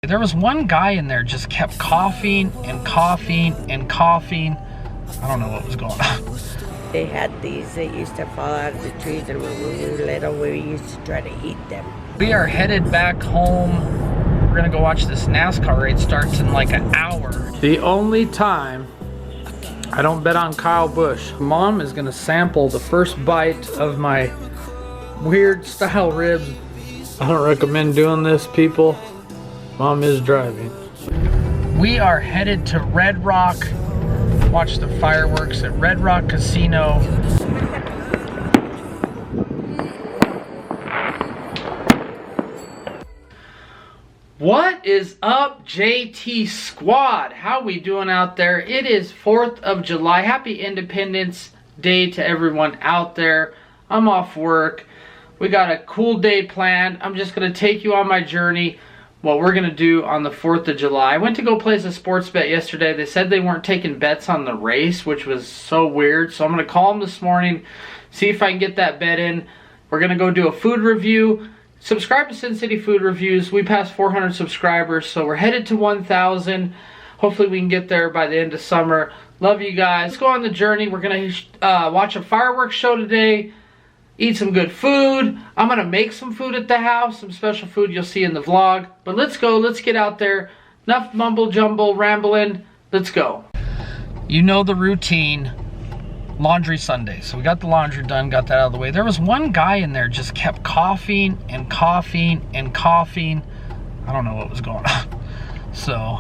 There was one guy in there just kept coughing and coughing and coughing. I don't know what was going on. They had these that used to fall out of the trees, and when we were little, we used to try to eat them. We are headed back home. We're gonna go watch this NASCAR race. Starts in like an hour. The only time I don't bet on Kyle Busch. Mom is gonna sample the first bite of my weird style ribs. I don't recommend doing this, people. Mom is driving. We are headed to Red Rock. Watch the fireworks at Red Rock Casino. What is up, JT Squad? How we doing out there? It is 4th of July. Happy Independence Day to everyone out there. I'm off work. We got a cool day planned. I'm just going to take you on my journey, what we're going to do on the 4th of July. I went to go place a sports bet yesterday. They said they weren't taking bets on the race, which was so weird. So I'm going to call them this morning, see if I can get that bet in. We're going to go do a food review. Subscribe to Sin City Food Reviews. We passed 400 subscribers, so we're headed to 1,000. Hopefully we can get there by the end of summer. Love you guys. Let's go on the journey. We're going to watch a fireworks show today, eat some good food. I'm going to make some food at the house, some special food you'll see in the vlog. But let's go. Let's get out there. Enough mumble jumble rambling. Let's go. You know the routine. Laundry Sunday. So we got the laundry done, got that out of the way. There was one guy in there just kept coughing and coughing and coughing. I don't know what was going on. So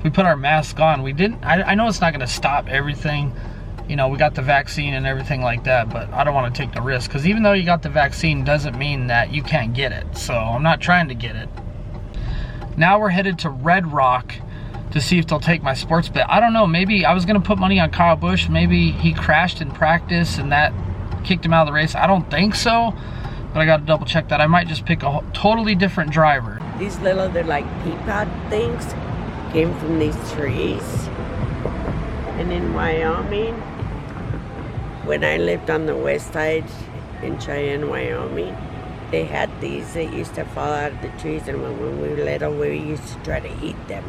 we put our mask on. We didn't, I know it's not going to stop everything. You know, we got the vaccine and everything like that, but I don't want to take the risk, because even though you got the vaccine doesn't mean that you can't get it. So I'm not trying to get it. Now we're headed to Red Rock to see if they'll take my sports bet. I don't know, maybe I was gonna put money on Kyle Busch. Maybe he crashed in practice and that kicked him out of the race. I don't think so, but I gotta double check that. I might just pick a totally different driver. These little, they're like pea pod things, came from these trees. And in Wyoming, when I lived on the west side in Cheyenne, Wyoming, they had these that used to fall out of the trees, and when we were little, we used to try to eat them.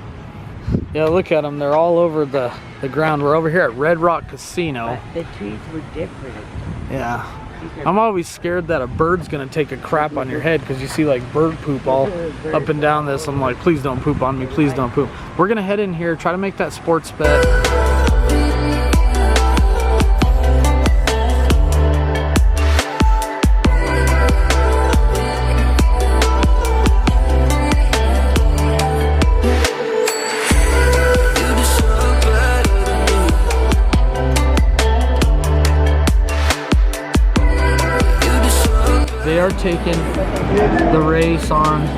Yeah, look at them. They're all over the ground. We're over here at Red Rock Casino. But the trees were different. Yeah. I'm always scared that a bird's going to take a crap on your head, because you see like bird poop all up and down this. I'm like, please don't poop on me. Please don't poop. We're going to head in here, try to make that sports bet. They are taking the race on.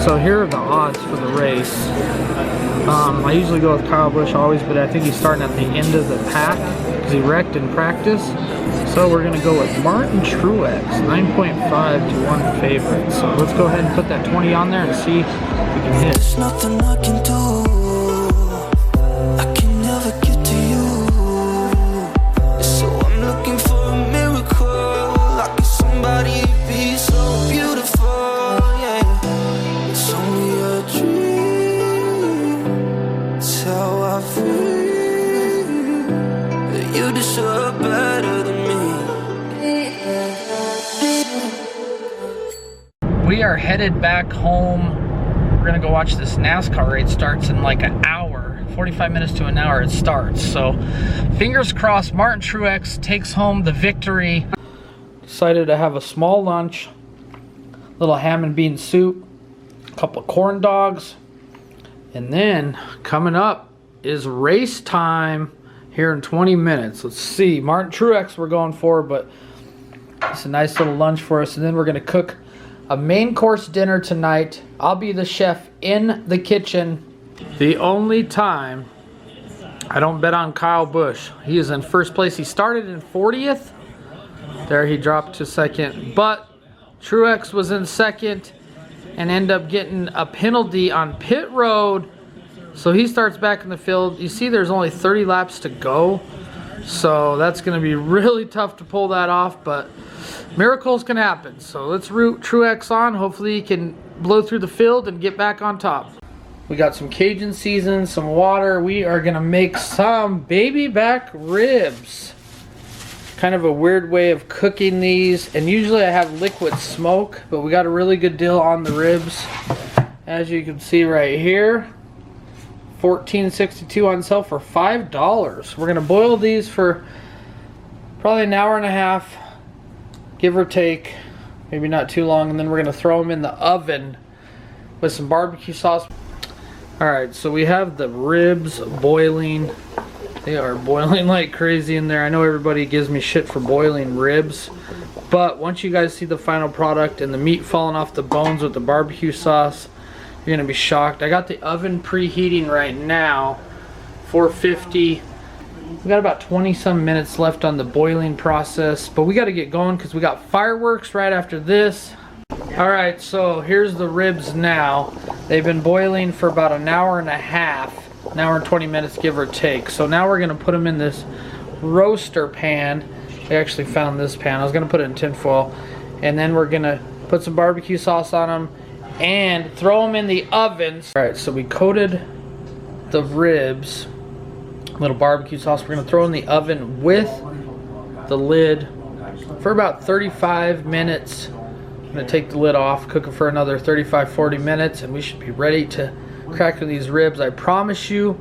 So here are the odds for the race. I usually go with Kyle Busch always, but I think he's starting at the end of the pack because he wrecked in practice. So we're going to go with Martin Truex, 9.5 to 1 favorite. So let's go ahead and put that 20 on there and see if we can hit. There's nothing I can do. I can never get to you. So I'm looking for a miracle. Like somebody be so beautiful, yeah. It's only a dream. It's how I feel. That you deserve better than me. We are headed back home. We're gonna go watch this NASCAR race. Starts in like an hour, 45 minutes to an hour it starts. So fingers crossed Martin Truex takes home the victory. Decided to have a small lunch, little ham and bean soup, a couple of corn dogs, and then coming up is race time here in 20 minutes. Let's see, Martin Truex we're going for, but it's a nice little lunch for us, and then we're going to cook a main course dinner tonight. I'll be the chef in the kitchen. The only time I don't bet on Kyle Busch. He is in first place. He started in 40th. There he dropped to second, but Truex was in second and ended up getting a penalty on pit road. So he starts back in the field. You see there's only 30 laps to go. So that's going to be really tough to pull that off, but miracles can happen. So let's root Truex on. Hopefully he can blow through the field and get back on top. We got some Cajun season, some water. We are gonna make some baby back ribs. Kind of a weird way of cooking these, and usually I have liquid smoke, but we got a really good deal on the ribs. As you can see right here, $14.62 on sale for $5. We're gonna boil these for probably an hour and a half, give or take, maybe not too long, and then we're gonna throw them in the oven with some barbecue sauce. Alright, so we have the ribs boiling. They are boiling like crazy in there. I know everybody gives me shit for boiling ribs, but once you guys see the final product and the meat falling off the bones with the barbecue sauce, you're gonna be shocked. I got the oven preheating right now, 450. We got about 20 some minutes left on the boiling process, but we got to get going because we got fireworks right after this. Alright, so here's the ribs now. They've been boiling for about an hour and a half, an hour and 20 minutes give or take. So now we're going to put them in this roaster pan. I actually found this pan. I was going to put it in tin foil. And then we're going to put some barbecue sauce on them and throw them in the ovens. Alright, so we coated the ribs, a little barbecue sauce. We're going to throw in the oven with the lid for about 35 minutes. I'm gonna take the lid off, cook it for another 35-40 minutes, and we should be ready to crack these ribs. I promise you,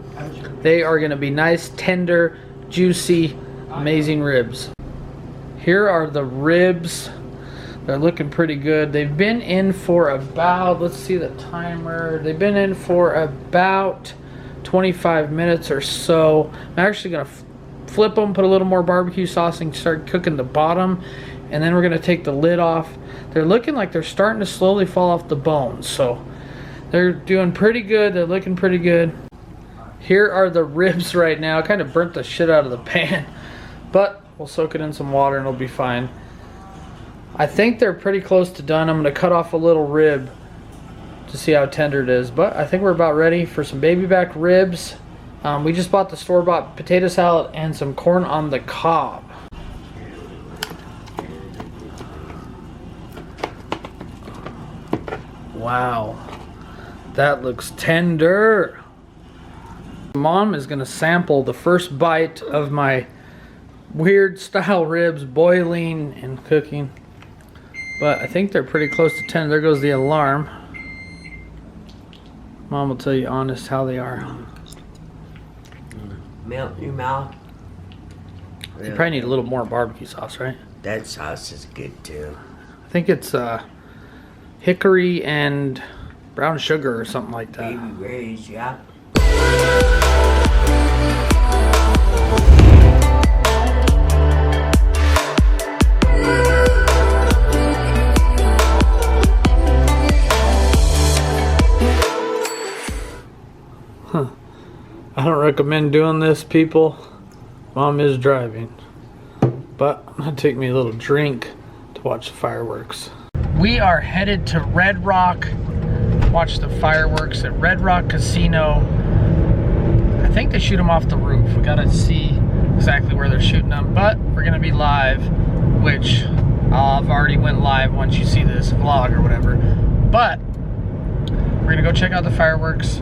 they are gonna be nice, tender, juicy, amazing ribs. Here are the ribs. They're looking pretty good. They've been in for about, let's see the timer, they've been in for about 25 minutes or so. I'm actually gonna flip them, put a little more barbecue sauce, and start cooking the bottom, and then we're gonna take the lid off. They're looking like they're starting to slowly fall off the bones, so they're doing pretty good. They're looking pretty good. Here are the ribs right now. I kind of burnt the shit out of the pan, but we'll soak it in some water and it'll be fine. I think they're pretty close to done. I'm gonna cut off a little rib to see how tender it is, but I think we're about ready for some baby back ribs. We just bought the store-bought potato salad and some corn on the cob. Wow, that looks tender. Mom is gonna sample the first bite of my weird style ribs boiling and cooking, but I think they're pretty close to tender. There goes the alarm. Mom will tell you honest how they are. Melt in your mouth. You probably need a little more barbecue sauce, right? That sauce is good too. I think it's hickory and brown sugar or something like that. Baby Ray's, yeah. Huh. I don't recommend doing this, people. Mom is driving, but I'm gonna take me a little drink to watch the fireworks. We are headed to Red Rock, watch the fireworks at Red Rock Casino. I think they shoot them off the roof. We gotta see exactly where they're shooting them, but we're gonna be live, which I've already went live once you see this vlog or whatever. But we're gonna go check out the fireworks,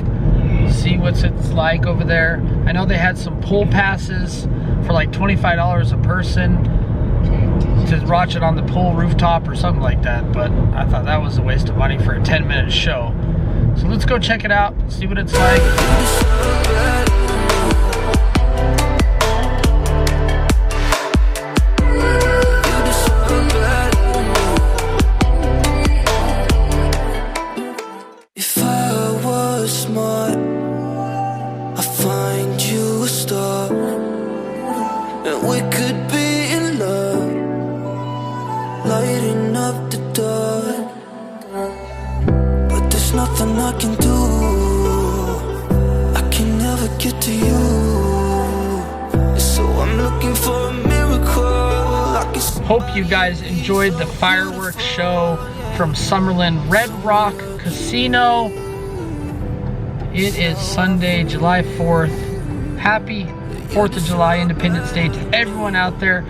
see what it's like over there. I know they had some pool passes for like $25 a person to watch it on the pool rooftop or something like that, but I thought that was a waste of money for a 10-minute show. So let's go check it out, see what it's like. If I was smart, I'd find you a star, and we could be in love, lighting up the dark. But there's nothing I can do, I can never get to you. So I'm looking for a miracle. Hope you guys enjoyed the fireworks show from Summerlin Red Rock Casino. It is Sunday, July 4th. Happy 4th of July, Independence Day to everyone out there.